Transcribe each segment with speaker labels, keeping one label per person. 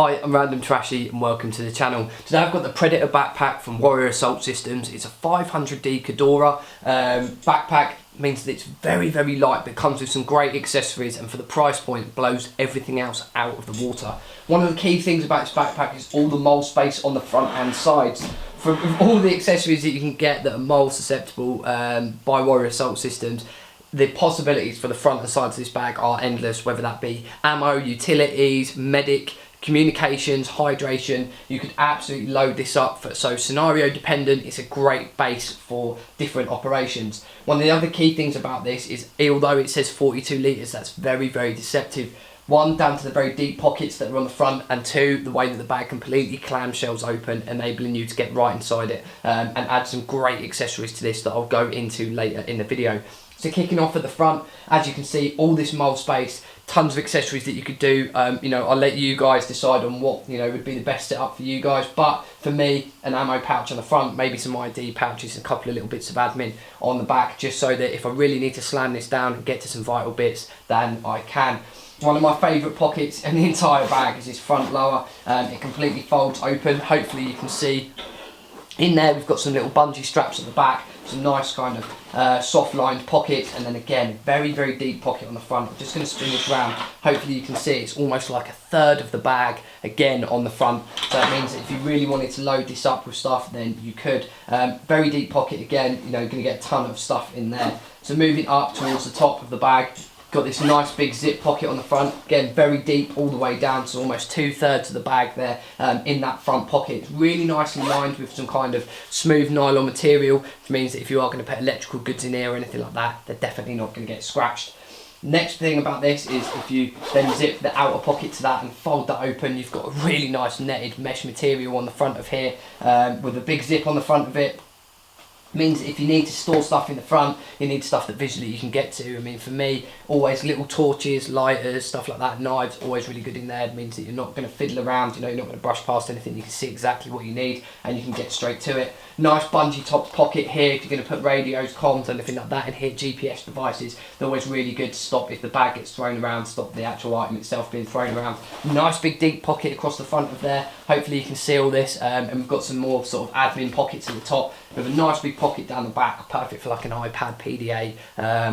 Speaker 1: Hi, I'm Random Trashy and welcome to the channel. Today I've got the Predator backpack from Warrior Assault Systems. It's a 500D Kedora backpack. Means that it's very light, but comes with some great accessories, and for the price point blows everything else out of the water. One of the key things about this backpack is all the MOLLE space on the front and sides. From all the accessories that you can get that are MOLLE susceptible by Warrior Assault Systems, the possibilities for the front and sides of this bag are endless, whether that be ammo, utilities, medic, communications, hydration. You could absolutely load this up so scenario dependent. It's a great base for different operations. One of the other key things about this is, although it says 42 litres, that's very deceptive. One, down to the very deep pockets that are on the front, and two, the way that the bag completely clamshells open, enabling you to get right inside it and add some great accessories to this that I'll go into later in the video. So kicking off at the front, as you can see, all this MOLLE space, tons of accessories that you could do. I'll let you guys decide on what would be the best setup for you guys. But for me, an ammo pouch on the front, maybe some ID pouches, and a couple of little bits of admin on the back, just so that if I really need to slam this down and get to some vital bits, then I can. One of my favourite pockets in the entire bag is this front lower. It completely folds open. Hopefully you can see in there we've got some little bungee straps at the back, some nice kind of soft lined pockets, and then again very deep pocket on the front. I'm just going to spin this round. Hopefully you can see it's almost like a third of the bag again on the front, so that means that if you really wanted to load this up with stuff, then you could. Very deep pocket again, you're going to get a ton of stuff in there. So moving up towards the top of the bag, got this nice big zip pocket on the front, again very deep all the way down to almost 2/3 of the bag there in that front pocket. It's really nicely lined with some kind of smooth nylon material, which means that if you are going to put electrical goods in here or anything like that, they're definitely not going to get scratched. Next thing about this is if you then zip the outer pocket to that and fold that open, you've got a really nice netted mesh material on the front of here with a big zip on the front of it. Means that if you need to store stuff in the front, you need stuff that visually you can get to. I mean, for me, always little torches, lighters, stuff like that, knives, always really good in there. It means that you're not going to fiddle around, you're not going to brush past anything. You can see exactly what you need and you can get straight to it. Nice bungee top pocket here if you're going to put radios, comms, anything like that in here, GPS devices. They're always really good to stop if the bag gets thrown around, stop the actual item itself being thrown around. Nice big deep pocket across the front of there. Hopefully you can see all this, and we've got some more sort of admin pockets at the top with a nice big pocket down the back, perfect for like an iPad, PDA,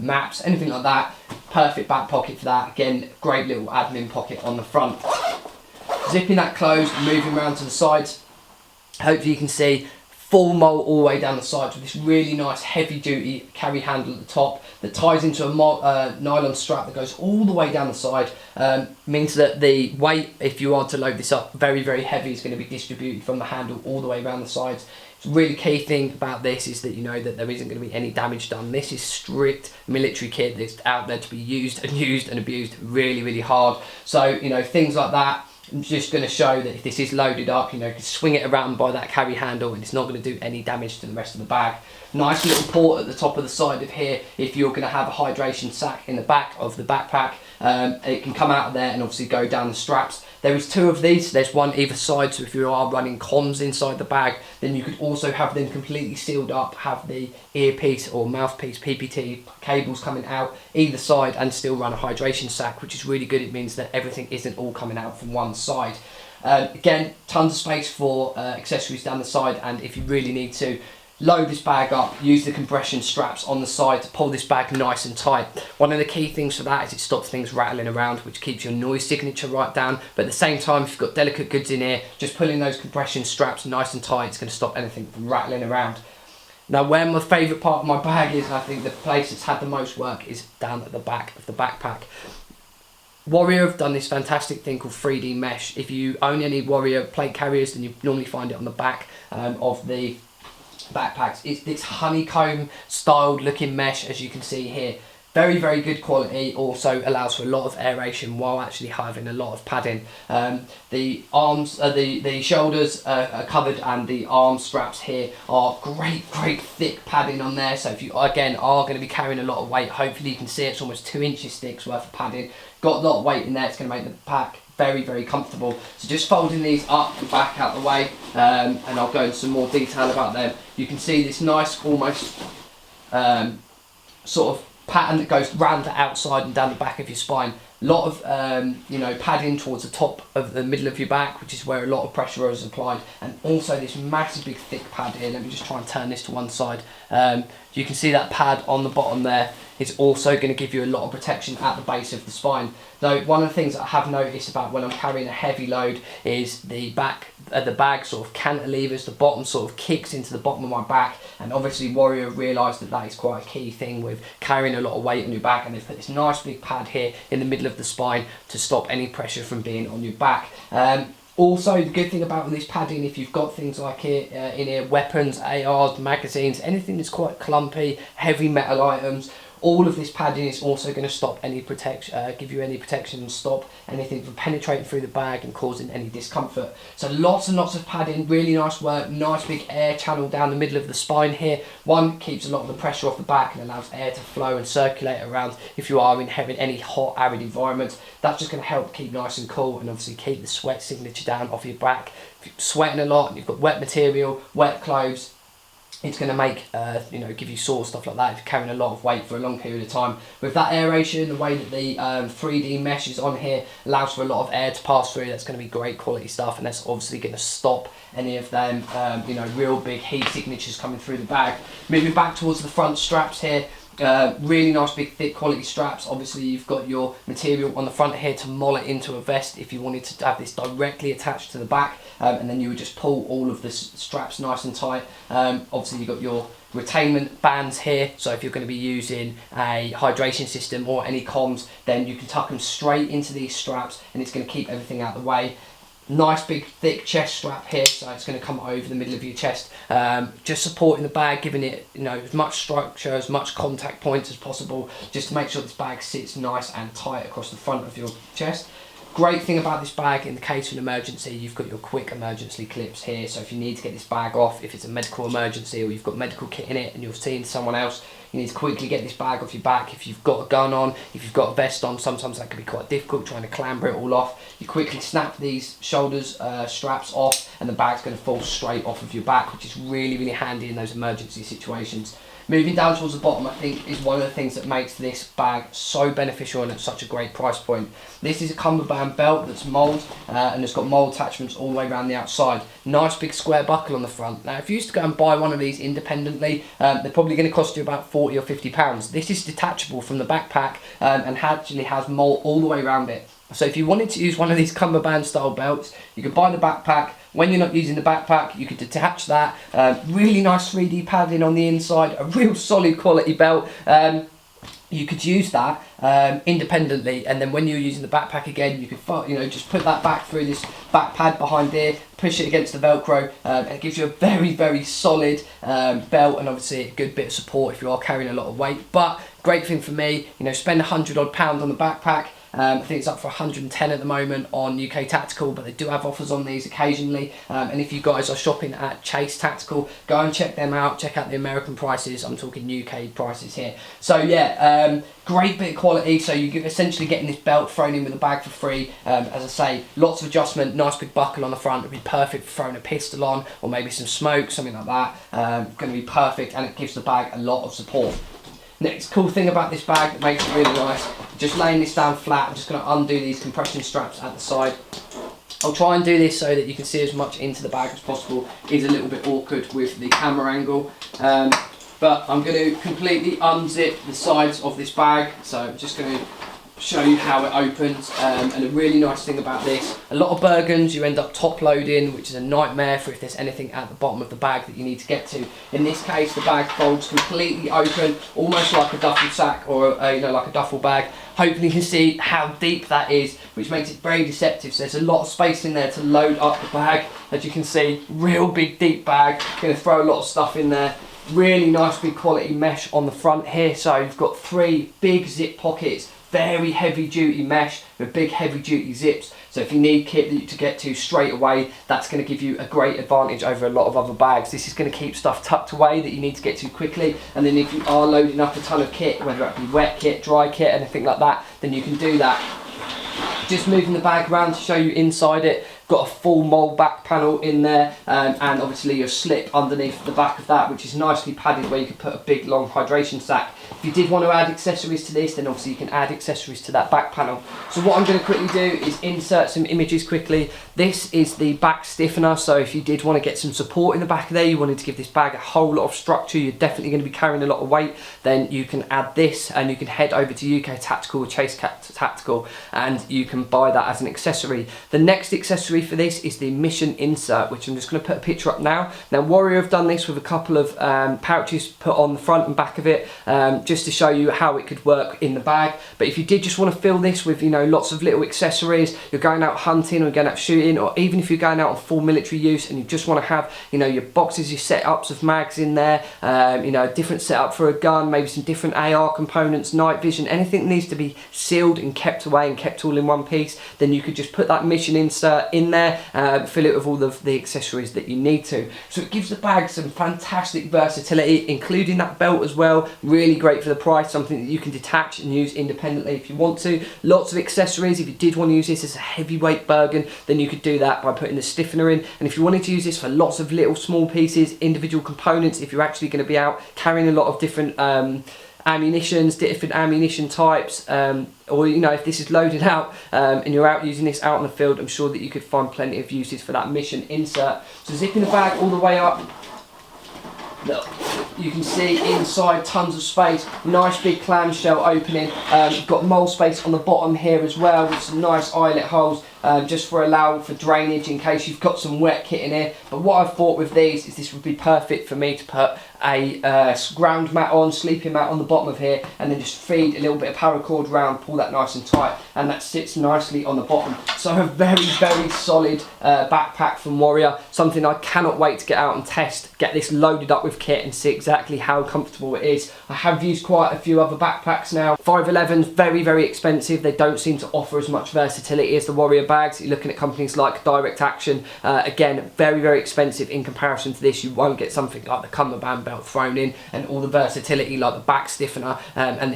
Speaker 1: maps, anything like that. Perfect back pocket for that. Again, great little admin pocket on the front. Zipping that closed, moving around to the sides. Hopefully you can see full MOLLE all the way down the sides with this really nice heavy duty carry handle at the top that ties into a nylon strap that goes all the way down the side. Means that the weight, if you are to load this up, very heavy, is going to be distributed from the handle all the way around the sides. The really key thing about this is that you know that there isn't going to be any damage done. This is strict military kit that's out there to be used and abused really hard. So things like that, I'm just going to show that if this is loaded up, you can swing it around by that carry handle and it's not going to do any damage to the rest of the bag. Nice little port at the top of the side of here if you're going to have a hydration sack in the back of the backpack. It can come out of there and obviously go down the straps. There is two of these, there's one either side, so if you are running comms inside the bag, then you could also have them completely sealed up, have the earpiece or mouthpiece PPT cables coming out either side and still run a hydration sack, which is really good. It means that everything isn't all coming out from one side. Again, tons of space for accessories down the side, and if you really need to load this bag up, use the compression straps on the side to pull this bag nice and tight. One of the key things for that is it stops things rattling around, which keeps your noise signature right down, but at the same time, if you've got delicate goods in here, just pulling those compression straps nice and tight, it's going to stop anything from rattling around. Now, where my favourite part of my bag is, and I think the place that's had the most work, is down at the back of the backpack. Warrior have done this fantastic thing called 3D mesh. If you own any Warrior plate carriers, then you normally find it on the back of the backpacks. It's this honeycomb styled looking mesh, as you can see here. Very good quality, also allows for a lot of aeration while actually having a lot of padding. The arms, the shoulders are covered, and the arm straps here are great thick padding on there. So if you again are going to be carrying a lot of weight, hopefully you can see it's almost 2 inches thick worth of padding. Got a lot of weight in there, it's going to make the pack very comfortable. So just folding these up and back out the way, and I'll go into some more detail about them. You can see this nice almost sort of pattern that goes round the outside and down the back of your spine. A lot of you know, padding towards the top of the middle of your back, which is where a lot of pressure is applied, and also this massive big thick pad here. Let me just try and turn this to one side. You can see that pad on the bottom there. It's also going to give you a lot of protection at the base of the spine. Though one of the things that I have noticed about when I'm carrying a heavy load is the back, the bag sort of cantilevers, the bottom sort of kicks into the bottom of my back, and obviously Warrior realised that that is quite a key thing with carrying a lot of weight on your back, and they've put this nice big pad here in the middle of the spine to stop any pressure from being on your back. Also, the good thing about this padding, if you've got things like it in here, weapons, ARs, magazines, anything that's quite clumpy, heavy metal items, all of this padding is also going to stop any protection, give you any protection and stop anything from penetrating through the bag and causing any discomfort. So lots and lots of padding, really nice work, nice big air channel down the middle of the spine here. One, keeps a lot of the pressure off the back and allows air to flow and circulate around if you are in any hot, arid environments. That's just going to help keep nice and cool, and obviously keep the sweat signature down off your back. If you're sweating a lot and you've got wet material, wet clothes, it's going to make, you know, give you sore, stuff like that if you're carrying a lot of weight for a long period of time. With that aeration, the way that the 3D mesh is on here allows for a lot of air to pass through. That's going to be great quality stuff, and that's obviously going to stop any of them, you know, real big heat signatures coming through the bag. Moving back towards the front straps here. Really nice big thick quality straps. Obviously you've got your material on the front here to moll it into a vest if you wanted to have this directly attached to the back, and then you would just pull all of the straps nice and tight. Obviously you've got your retainment bands here, so if you're going to be using a hydration system or any comms, then you can tuck them straight into these straps and it's going to keep everything out of the way. Nice big thick chest strap here, so it's going to come over the middle of your chest, just supporting the bag, giving it, you know, as much structure, as much contact points as possible, just to make sure this bag sits nice and tight across the front of your chest. Great thing about this bag, in the case of an emergency, you've got your quick emergency clips here, so if you need to get this bag off, if it's a medical emergency or you've got medical kit in it and you're seeing someone else, you need to quickly get this bag off your back. If you've got a gun on, if you've got a vest on, sometimes that can be quite difficult trying to clamber it all off. You quickly snap these shoulders straps off and the bag's going to fall straight off of your back, which is really, really handy in those emergency situations. Moving down towards the bottom, I think, is one of the things that makes this bag so beneficial and at such a great price point. This is a cummerbund belt that's mould, and it's got mould attachments all the way around the outside. Nice big square buckle on the front. Now, if you used to go and buy one of these independently, they're probably going to cost you about £40 or £50. This is detachable from the backpack and actually has mould all the way around it. So if you wanted to use one of these cummerbund style belts, you could buy the backpack. When you're not using the backpack, you could detach that. Really nice 3D padding on the inside, a real solid quality belt. You could use that independently, and then when you're using the backpack again, you could, you know, just put that back through this back pad behind here, push it against the Velcro, and it gives you a very, very solid belt, and obviously a good bit of support if you are carrying a lot of weight. But great thing for me, you know, spend £100 odd on the backpack. I think it's up for 110 at the moment on UK Tactical, but they do have offers on these occasionally. And if you guys are shopping at Chase Tactical, go and check them out. Check out the American prices. I'm talking UK prices here. So yeah, great bit of quality. So you're essentially getting this belt thrown in with a bag for free. As I say, lots of adjustment, nice big buckle on the front. It'd be perfect for throwing a pistol on, or maybe some smoke, something like that. Going to be perfect, and it gives the bag a lot of support. Next cool thing about this bag that makes it really nice, just laying this down flat, I'm just going to undo these compression straps at the side. I'll try and do this so that you can see as much into the bag as possible. It's a little bit awkward with the camera angle, but I'm going to completely unzip the sides of this bag. So I'm just going to show you how it opens, and a really nice thing about this, a lot of Bergens you end up top loading, which is a nightmare for if there's anything at the bottom of the bag that you need to get to. In this case, the bag folds completely open, almost like a duffel sack, or you know, like a duffel bag. Hopefully you can see how deep that is, which makes it very deceptive. So there's a lot of space in there to load up the bag. As you can see, real big deep bag, going to throw a lot of stuff in there. Really nice big quality mesh on the front here, so you've got 3 big zip pockets, very heavy duty mesh with big heavy duty zips. So if you need kit to get to straight away, that's going to give you a great advantage over a lot of other bags. This is going to keep stuff tucked away that you need to get to quickly, and then if you are loading up a ton of kit, whether it be wet kit, dry kit, anything like that, then you can do that. Just moving the bag around to show you inside it. Got a full MOLLE back panel in there, and obviously your slip underneath the back of that, which is nicely padded, where you can put a big long hydration sack. If you did want to add accessories to this, then obviously you can add accessories to that back panel. So what I'm going to quickly do is insert some images quickly. This is the back stiffener, so if you did want to get some support in the back of there, you wanted to give this bag a whole lot of structure, you're definitely going to be carrying a lot of weight, then you can add this, and you can head over to UK Tactical or Chase Tactical and you can buy that as an accessory. The next accessory for this is the mission insert, which I'm just going to put a picture up now. Now Warrior have done this with a couple of pouches put on the front and back of it, just to show you how it could work in the bag. But if you did just want to fill this with, you know, lots of little accessories, you're going out hunting or going out shooting, or even if you're going out on full military use and you just want to have, you know, your boxes, your setups of mags in there, you know, a different setup for a gun, maybe some different AR components, night vision, anything that needs to be sealed and kept away and kept all in one piece, then you could just put that mission insert in there, fill it with all of the accessories that you need to. So it gives the bag some fantastic versatility, including that belt as well. Really great for the price, something that you can detach and use independently if you want to. Lots of accessories. If you did want to use this as a heavyweight Bergen, then you could do that by putting the stiffener in. And if you wanted to use this for lots of little small pieces, individual components, if you're actually going to be out carrying a lot of different ammunitions, different ammunition types, or you know, if this is loaded out and you're out using this out in the field, I'm sure that you could find plenty of uses for that mission insert. So zipping the bag all the way up, look, you can see inside tons of space, nice big clamshell opening. You've got MOLLE space on the bottom here as well, with some nice eyelet holes, just for allow for drainage in case you've got some wet kit in here. But what I've thought with these is this would be perfect for me to put a ground mat on, sleeping mat on the bottom of here, and then just feed a little bit of paracord round, pull that nice and tight, and that sits nicely on the bottom. So a very, very solid backpack from Warrior, something I cannot wait to get out and test, get this loaded up with kit and see exactly how comfortable it is. I have used quite a few other backpacks now. 511's very, very expensive. They don't seem to offer as much versatility as the Warrior bags. You're looking at companies like Direct Action, again, very, very expensive in comparison to this. You won't get something like the cummerbund belt thrown in and all the versatility like the back stiffener and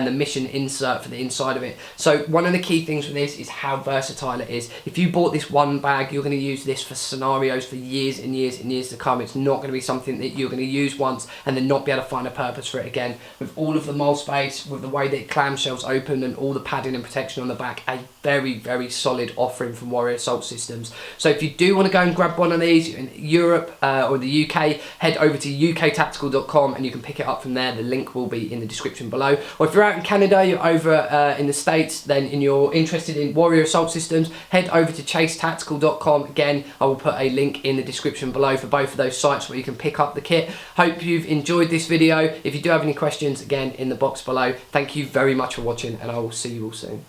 Speaker 1: the mission insert for the inside of it. So one of the key things with this is how versatile it is. If you bought this one bag, you're going to use this for scenarios for years and years and years to come. It's not going to be something that you're going to use once and then not be able to find a purpose for it again. With all of the MOLLE space, with the way that clamshells open and all the padding and protection on the back, a very, very solid offering from Warrior Assault Systems. So if you do want to go and grab one of these in Europe or the UK, head over to uktactical.com and you can pick it up from there. The link will be in the description below. Or if you're out in Canada, you're over in the States, then and you're interested in Warrior Assault Systems, head over to chasetactical.com. Again, I will put a link in the description below for both of those sites where you can pick up the kit. Hope you've enjoyed this video. If you do have any questions, again, in the box below. Thank you very much for watching, and I will see you all soon.